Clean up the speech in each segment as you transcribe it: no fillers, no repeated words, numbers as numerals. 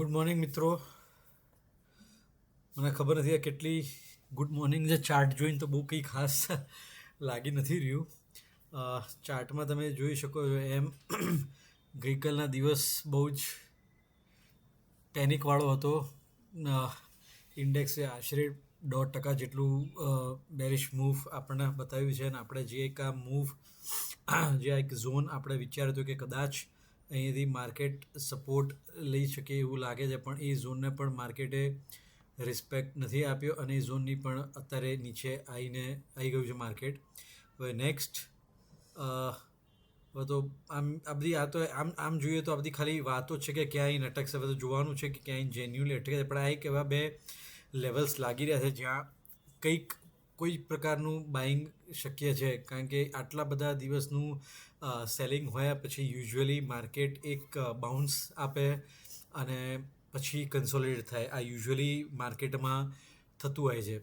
Good morning મિત્રો. મને ખબર નથી આ કેટલી ગુડ મોર્નિંગ છે. ચાર્ટ જોઈને તો બહુ કંઈ ખાસ લાગી નથી રહ્યું. ચાર્ટમાં તમે જોઈ શકો છો એમ ગઈકાલના દિવસ બહુ જ પેનિકવાળો હતો. ઇન્ડેક્સે આશરે 1.5% જેટલું બેરિશ મૂવ આપણને બતાવ્યું છે અને આપણે જે એક આ મૂવ જે આ એક ઝોન આપણે વિચાર્યું હતું કે કદાચ અહીંયાથી માર્કેટ સપોર્ટ લઈ શકે એવું લાગે છે, પણ એ ઝોનને પણ માર્કેટે રિસ્પેક્ટ નથી આપ્યો અને એ ઝોનની પણ અત્યારે નીચે આવી ગયું છે માર્કેટ. હવે નેક્સ્ટ હવે તો આમ જોઈએ તો આ બધી ખાલી વાતો છે કે ક્યાંય નટકશે. હવે તો જોવાનું છે કે ક્યાંય જેન્યુઅલી અટકે છે, પણ આ એક એવા બે લેવલ્સ લાગી રહ્યા છે જ્યાં કંઈક કોઈ પ્રકારનું બાઇંગ શક્ય છે, કારણ કે આટલા બધા દિવસનું સેલિંગ હોયા પછી યુઝ્યુઅલી માર્કેટ એક બાઉન્સ આપે અને પછી કન્સોલિડેટ થાય. આ યુઝ્યુઅલી માર્કેટમાં થતું હોય છે.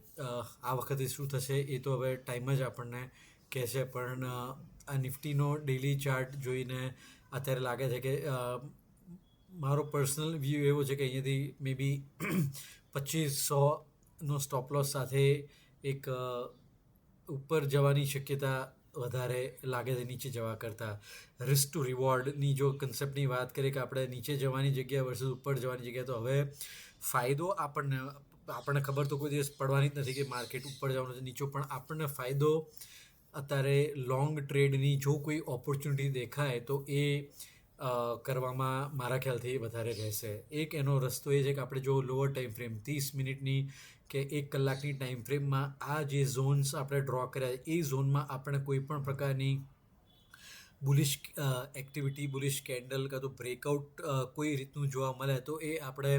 આ વખતે શું થશે એ તો હવે ટાઈમ જ આપણને કહેશે, પણ આ નિફ્ટીનો ડેલી ચાર્ટ જોઈને અત્યારે લાગે છે કે મારો પર્સનલ વ્યૂ એવો છે કે અહીંયાથી મે બી 2500નો સ્ટોપ લોસ સાથે એક ઉપર જવાની શક્યતા વધારે લાગે છે નીચે જવા કરતાં. રિસ્ક ટુ રિવોર્ડની જો કન્સેપ્ટની વાત કરીએ કે આપણે નીચે જવાની જગ્યા વર્સિસ ઉપર જવાની જગ્યા, તો હવે ફાયદો આપણને ખબર તો કોઈ દિવસ પડવાની જ નથી કે માર્કેટ ઉપર જવાનું છે નીચો, પણ આપણને ફાયદો અત્યારે લોંગ ટ્રેડની જો કોઈ ઓપોર્ચ્યુનિટી દેખાય તો એ કરવામાં મારા ખ્યાલથી વધારે રહેશે. એક એનો રસ્તો એ છે કે આપણે જો લોઅર ટાઈમ ફ્રેમ 30 મિનિટની કે 1 કલાકની ટાઈમ ફ્રેમમાં આ જે ઝોન્સ આપણે ડ્રો કર્યા એ ઝોનમાં આપણે કોઈ પણ પ્રકારની બુલિશ એક્ટિવિટી, બુલિશ કેન્ડલ કાં તો બ્રેકઆઉટ કોઈ રીતનું જોવા મળે તો એ આપણે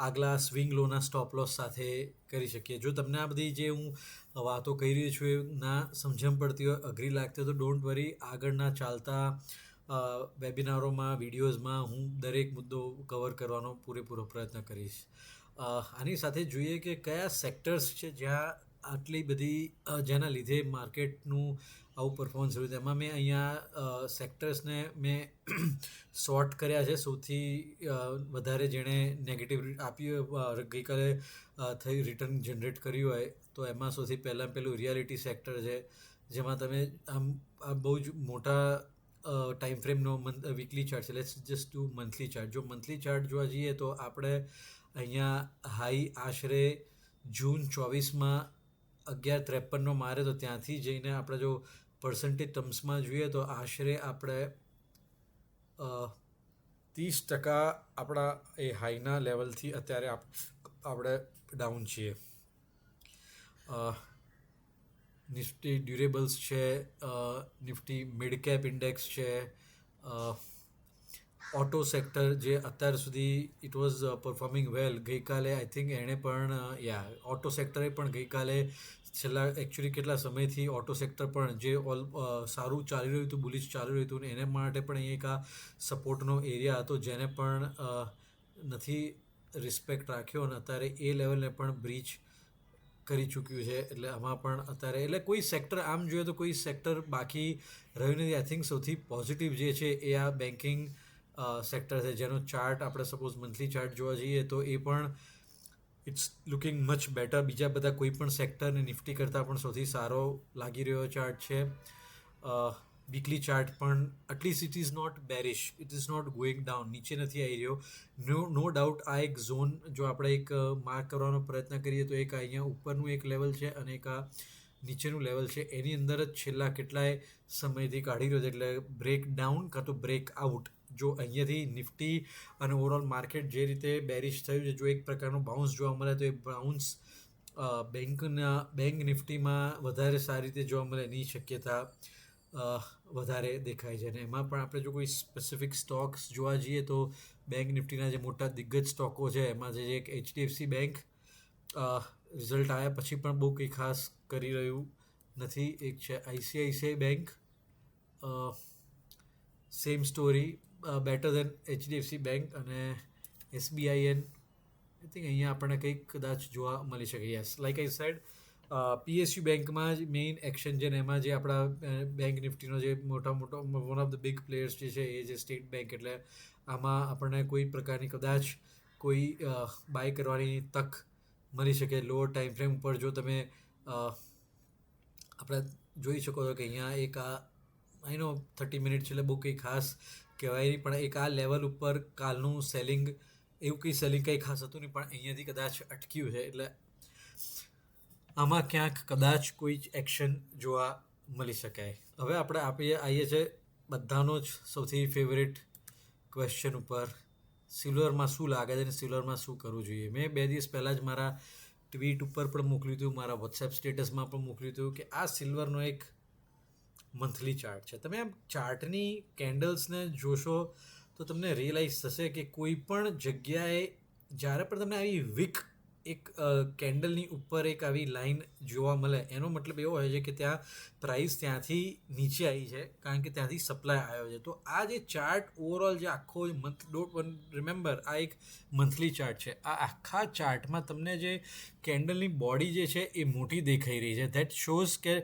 આગલા સ્વિંગ લોના સ્ટોપ લોસ સાથે કરી શકીએ. જો તમને આ બધી જે હું વાતો કહી રહ્યો છું એ ના સમજણ પડતી હોય, અઘરી લાગતી હોય તો ડોન્ટ વરી, આગળના ચાલતા વેબિનારોમાં, વિડીયોઝમાં હું દરેક મુદ્દો કવર કરવાનો પૂરેપૂરો પ્રયત્ન કરીશ. આની સાથે જોઈએ કે કયા સેક્ટર્સ છે જ્યાં આટલી બધી જેના લીધે માર્કેટનું આવું પરફોર્મન્સ રહ્યું. એમાં મેં અહીંયા સેક્ટર્સને મેં શોર્ટ કર્યા છે. સૌથી વધારે જેણે નેગેટિવ આપ્યું ગઈકાલે થઈ રિટર્ન જનરેટ કર્યું હોય તો એમાં સૌથી પહેલું રિયાલિટી સેક્ટર છે, જેમાં તમે આ બહુ જ મોટા ટાઈમ ફ્રેમનો વીકલી ચાર્ટ છે. Let's just do monthly chart. જો મંથલી ચાર્ટ જોવા જઈએ તો આપણે અહીંયા હાઈ આશરે જૂન 24માં 11.53નો મારે, તો ત્યાંથી જઈને આપણે જો પર્સન્ટેજ ટર્મ્સમાં જોઈએ તો આશરે આપણે 30% આપણા એ હાઈના લેવલથી અત્યારે આપણે ડાઉન છીએ. નિફ્ટી ડ્યુરેબલ્સ છે, નિફ્ટી મિડ કેપ ઇન્ડેક્સ છે, ઓટો સેક્ટર જે અત્યાર સુધી ઇટ વોઝ પરફોર્મિંગ વેલ. ગઈકાલે આઈ થિંક એણે પણ ઓટો સેક્ટરે પણ ગઈકાલે છેલ્લા એકચ્યુઅલી કેટલા સમયથી ઓટો સેક્ટર પણ જે સારું ચાલી રહ્યું હતું, બુલિશ ચાલી રહ્યું હતું, ને એને માટે પણ એક આ સપોર્ટનો એરિયા હતો જેને પણ નથી રિસ્પેક્ટ રાખ્યો અને અત્યારે એ લેવલને પણ બ્રીચ કરી ચૂક્યું છે. એટલે આમાં પણ અત્યારે એટલે કોઈ સેક્ટર આમ જોઈએ તો કોઈ સેક્ટર બાકી રહ્યું નથી. આઈ થિંક સૌથી પોઝિટિવ જે છે એ આ બેન્કિંગ સેક્ટર છે, જેનો ચાર્ટ આપણે સપોઝ મંથલી ચાર્ટ જોવા જઈએ તો એ પણ ઇટ્સ લુકિંગ મચ બેટર. બીજા બધા કોઈ પણ સેક્ટરને નિફ્ટી કરતાં પણ સૌથી સારો લાગી રહ્યો ચાર્ટ છે. વીકલી ચાર્ટ પણ at least it is not bearish, it is not going down, નીચે નથી આવી રહ્યો. નો ડાઉટ આ એક ઝોન જો આપણે એક માર્ક કરવાનો પ્રયત્ન કરીએ તો એક અહીંયા ઉપરનું એક લેવલ છે અને એક આ નીચેનું લેવલ છે. એની અંદર જ છેલ્લા કેટલાય સમયથી કાઢી રહ્યો છે. એટલે બ્રેક ડાઉન કાં તો બ્રેક આઉટ. જો અહીંયાથી નિફ્ટી અને ઓવરઓલ માર્કેટ જે રીતે બેરિશ થયું છે, જો એક પ્રકારનો બાઉન્સ જોવા મળે તો એ બાઉન્સ બેંક નિફ્ટીમાં વધારે સારી રીતે જોવા મળે એની શક્યતા વધારે દેખાય છે. અને એમાં પણ આપણે જો કોઈ સ્પેસિફિક સ્ટોક્સ જોવા જઈએ તો બેંક નિફ્ટીના જે મોટા દિગ્ગજ સ્ટોકો છે એમાં જે એક HDFC બેંક રિઝલ્ટ આવ્યા પછી પણ બહુ કંઈ ખાસ કરી રહ્યું નથી. એક છે ICICI bank, same story, better than HDFC bank. અને SBIN આઈ થિંક અહીંયા આપણને કંઈક કદાચ જોવા મળી શકે. Yes, like I said PSU બેંકમાં જ મેઇન એક્શન છે ને એમાં જે આપણા બેંક નિફ્ટીનો જે મોટો one of the big players જે છે એ જે સ્ટેટ બેંક, એટલે આમાં આપણને કોઈ પ્રકારની કદાચ કોઈ બાય કરવાની તક મળી શકે લોઅર ટાઈમ ફ્રેમ ઉપર. જો તમે આપણે જોઈ શકો છો કે અહીંયા એક આઈ નો 30 મિનિટ છે એટલે બહુ કંઈ ખાસ કહેવાય નહીં, પણ એક આ લેવલ ઉપર કાલનું સેલિંગ એવું કંઈ ખાસ હતું નહીં, પણ અહીંયાથી કદાચ અટક્યું છે. એટલે આમાં ક્યાંક કદાચ કોઈ જ એક્શન જોવા મળી શકાય. હવે આપણે આવીએ છીએ બધાનો જ સૌથી ફેવરેટ ક્વેશ્ચન ઉપર, સિલ્વરમાં શું લાગે છે અને સિલ્વરમાં શું કરવું જોઈએ. મેં 2 દિવસ પહેલાં જ મારા ટ્વીટ ઉપર પણ મોકલ્યું હતું, મારા વોટ્સએપ સ્ટેટસમાં પણ મોકલ્યું હતું કે આ સિલ્વરનો એક મંથલી ચાર્ટ છે. તમે આમ ચાર્ટની કેન્ડલ્સને જોશો તો તમને રિયલાઇઝ થશે કે કોઈ પણ જગ્યાએ જ્યારે પણ તમને આવી વીક એક કેન્ડલની ઉપર એક આવી લાઈન જોવા મળે, એનો મતલબ એવો હોય છે કે ત્યાં પ્રાઇસ ત્યાંથી નીચે આવી છે કારણ કે ત્યાંથી સપ્લાય આવ્યો છે. તો આ જે ચાર્ટ ઓવરઓલ જે આખો રિમેમ્બર આ એક મંથલી ચાર્ટ છે. આ આખા ચાર્ટમાં તમને જે કેન્ડલની બોડી જે છે એ મોટી દેખાઈ રહી છે. ધેટ શોઝ કે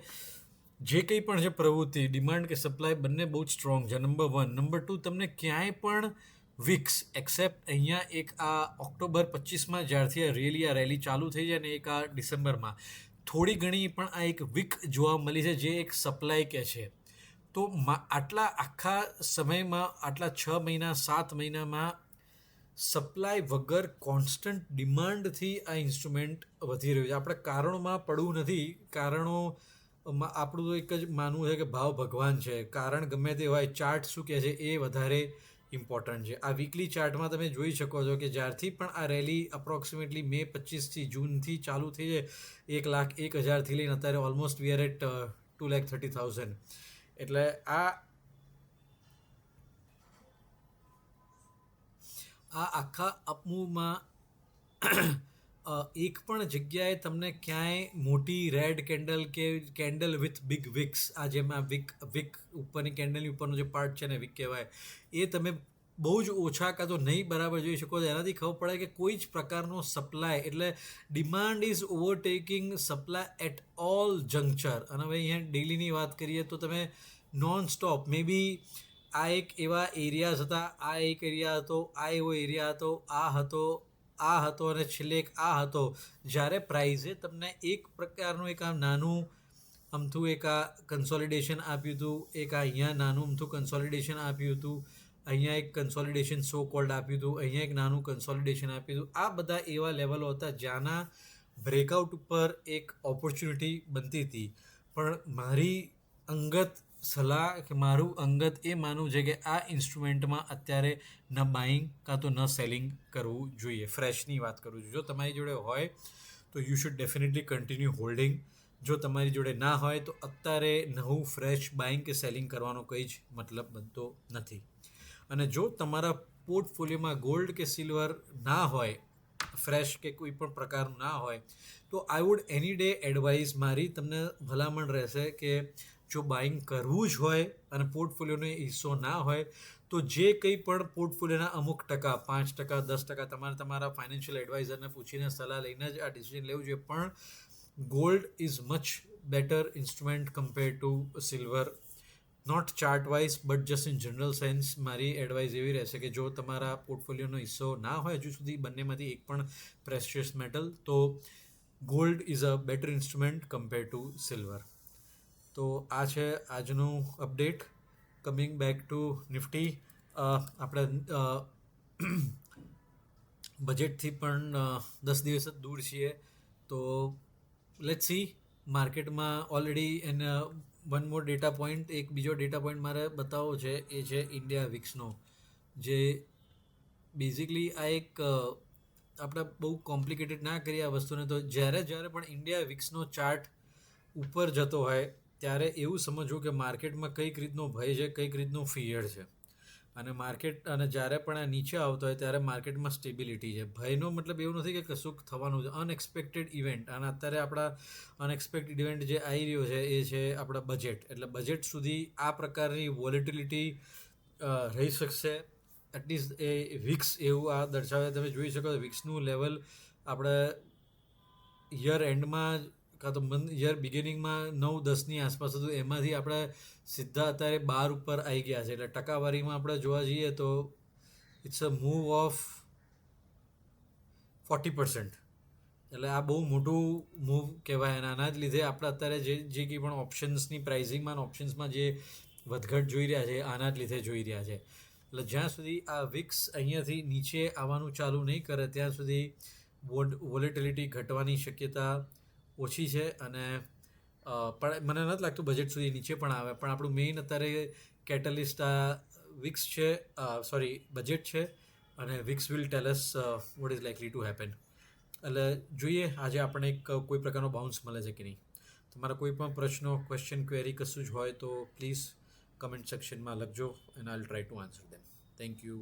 જે કંઈ પણ છે પ્રવૃત્તિ, ડિમાન્ડ કે સપ્લાય બંને બહુ જ સ્ટ્રોંગ છે. નંબર 1. નંબર 2, તમને ક્યાંય પણ વિક્સ એક્સેપ્ટ અહીંયા એક આ ઓક્ટોબર 25માં જ્યારથી આ રેલી ચાલુ થઈ છે ને એક આ ડિસેમ્બરમાં થોડી ઘણી પણ આ એક વીક જોવા મળી છે જે એક સપ્લાય કે છે. તો આટલા આખા સમયમાં, આટલા 6 મહિના 7 મહિનામાં સપ્લાય વગર કોન્સ્ટન્ટ ડિમાન્ડથી આ ઇન્સ્ટ્રુમેન્ટ વધી રહ્યું છે. આપણે કારણોમાં પડવું નથી. કારણો આપણું તો એક જ માનવું છે કે ભાવ ભગવાન છે. કારણ ગમે તે હોય, ચાર્ટ શું કહે છે એ વધારે ઇમ્પોર્ટન્ટ છે. આ વીકલી ચાર્ટમાં તમે જોઈ શકો છો કે જ્યારથી પણ આ રેલી અપ્રોક્સિમેટલી મે 25થી જૂનથી ચાલુ થઈ છે 1,01,000થી લઈને અત્યારે ઓલમોસ્ટ વી આર એટ 2,30,000. એટલે આ આખા અપમૂવમાં એક પણ જગ્યાએ તમને ક્યાંય મોટી રેડ કેન્ડલ કે કેન્ડલ વિથ બિગ વિક્સ, આ જેમાં વિક ઉપરની કેન્ડલની ઉપરનો જે પાર્ટ છે ને વિક કહેવાય, એ તમે બહુ જ ઓછા કાં તો નહીં બરાબર જોઈ શકો. એનાથી ખબર પડે કે કોઈ જ પ્રકારનો સપ્લાય, એટલે demand is overtaking supply at all juncture. અને હવે અહીંયા ડેલીની વાત કરીએ તો તમે નોન સ્ટોપ મે બી આ એક એવા એરિયાઝ હતા, આ એક એરિયા હતો, આ એવો એરિયા હતો, આ હતો અને છેલ્લે એક આ હતો, જ્યારે પ્રાઇઝે તમને એક પ્રકારનું એક આ નાનું અમથું એક આ કન્સોલિડેશન આપ્યું હતું, એક આ અહીંયા નાનું અમથું કન્સોલિડેશન આપ્યું હતું, અહીંયા એક કન્સોલિડેશન સો કોલ્ડ આપ્યું હતું, અહીંયા એક નાનું કન્સોલિડેશન આપ્યું હતું. આ બધા એવા લેવલો હતા જ્યાંના બ્રેકઆઉટ ઉપર એક ઓપોર્ચ્યુનિટી બનતી હતી. પણ મારી અંગત સલાહ કે મારું અંગત એ માનવું છે કે આ ઇન્સ્ટ્રુમેન્ટમાં અત્યારે ન બાઇંગ કાં તો ન સેલિંગ કરવું જોઈએ. ફ્રેશની વાત કરું છું. જો તમારી જોડે હોય તો you should definitely continue holding. જો તમારી જોડે ના હોય તો અત્યારે નવું ફ્રેશ બાઇંગ કે સેલિંગ કરવાનો કંઈ જ મતલબ બનતો નથી. અને જો તમારા પોર્ટફોલિયોમાં ગોલ્ડ કે સિલ્વર ના હોય, ફ્રેશ કે કોઈ પણ પ્રકારનું ના હોય, તો I would any day advise, મારી તમને ભલામણ રહેશે કે જો બાઇંગ કરવું જ હોય અને પોર્ટફોલિયોનો હિસ્સો ના હોય તો જે કંઈ પણ પોર્ટફોલિયોના અમુક ટકા, 5%, 10%, તમારા ફાઇનાન્શિયલ એડવાઇઝરને પૂછીને સલાહ લઈને જ આ ડિસિઝન લેવું જોઈએ. પણ gold is much better instrument compare to silver. Not chart wise but just in general sense મારી એડવાઇસ એવી રહેશે કે જો તમારા પોર્ટફોલિયોનો હિસ્સો ના હોય હજુ સુધી બંનેમાંથી એક પણ પ્રેશિયસ મેટલ, તો gold is a better instrument compare to silver. તો આ છે આજનું update. Coming back to Nifty, આપણે બજેટથી પણ 10 દિવસ જ દૂર છીએ. તો લેટ્સ સી. માર્કેટમાં ઓલરેડી એને વન મોર ડેટા પોઈન્ટ, એક બીજો ડેટા પોઈન્ટ મારે બતાવવો છે, એ છે ઇન્ડિયા વિક્સનો. જે બેઝિકલી આ એક આપણે બહુ કોમ્પ્લિકેટેડ ના કરીએ આ વસ્તુને. તો જ્યારે પણ ઇન્ડિયા વિક્સનો ચાર્ટ ઉપર જતો હોય ત્યારે એવું સમજવું કે માર્કેટમાં કઈક રીતનો ભય છે, કઈક રીતનું ફિયર છે. અને જ્યારે પણ આ નીચે આવતો હોય ત્યારે માર્કેટમાં સ્ટેબિલિટી છે. ભયનો મતલબ એવું નથી કે કશુંક થવાનું છે, અનએક્સપેક્ટેડ ઇવેન્ટ. અને અત્યારે આપણા અનએક્સપેક્ટેડ ઇવેન્ટ જે આવી રહ્યો છે એ છે આપણા બજેટ. એટલે બજેટ સુધી આ પ્રકારની વોલેટિલિટી રહી શકશે. એટલીસ્ટ એ વિક્સ એવું આ દર્શાવે. તમે જોઈ શકો વિક્સનું લેવલ આપણે યર એન્ડમાં કાં તો યર બિગિનિંગમાં 9-10ની આસપાસ હતું, એમાંથી આપણે સીધા અત્યારે 12 ઉપર આવી ગયા છે. એટલે ટકાવારીમાં આપણે જોવા જઈએ તો ઇટ્સ અ મૂવ ઓફ 40%. એટલે આ બહુ મોટું મૂવ કહેવાય અને આના જ લીધે આપણે અત્યારે જે કંઈ પણ ઓપ્શન્સની પ્રાઇઝિંગમાં અને ઓપ્શન્સમાં જે વધઘટ જોઈ રહ્યા છે આના જ લીધે જોઈ રહ્યા છે. એટલે જ્યાં સુધી આ વિક્સ અહીંયાથી નીચે આવવાનું ચાલુ નહીં કરે ત્યાં સુધી વોલેટિલિટી ઘટવાની શક્યતા ઓછી છે. અને પણ મને નથી લાગતું બજેટ સુધી નીચે પણ આવે, પણ આપણું મેઇન અત્યારે કેટલિસ્ટ આ વિક્સ છે, બજેટ છે. અને Vicks will tail us what is likely to happen. એટલે જોઈએ આજે આપણને કોઈ પ્રકારનો બાઉન્સ મળે છે કે નહીં. તમારા કોઈ પણ પ્રશ્નો, ક્વેશ્ચન, ક્વેરી કશું જ હોય તો પ્લીઝ કમેન્ટ સેક્શનમાં લખજો and I will try to answer them. Thank you.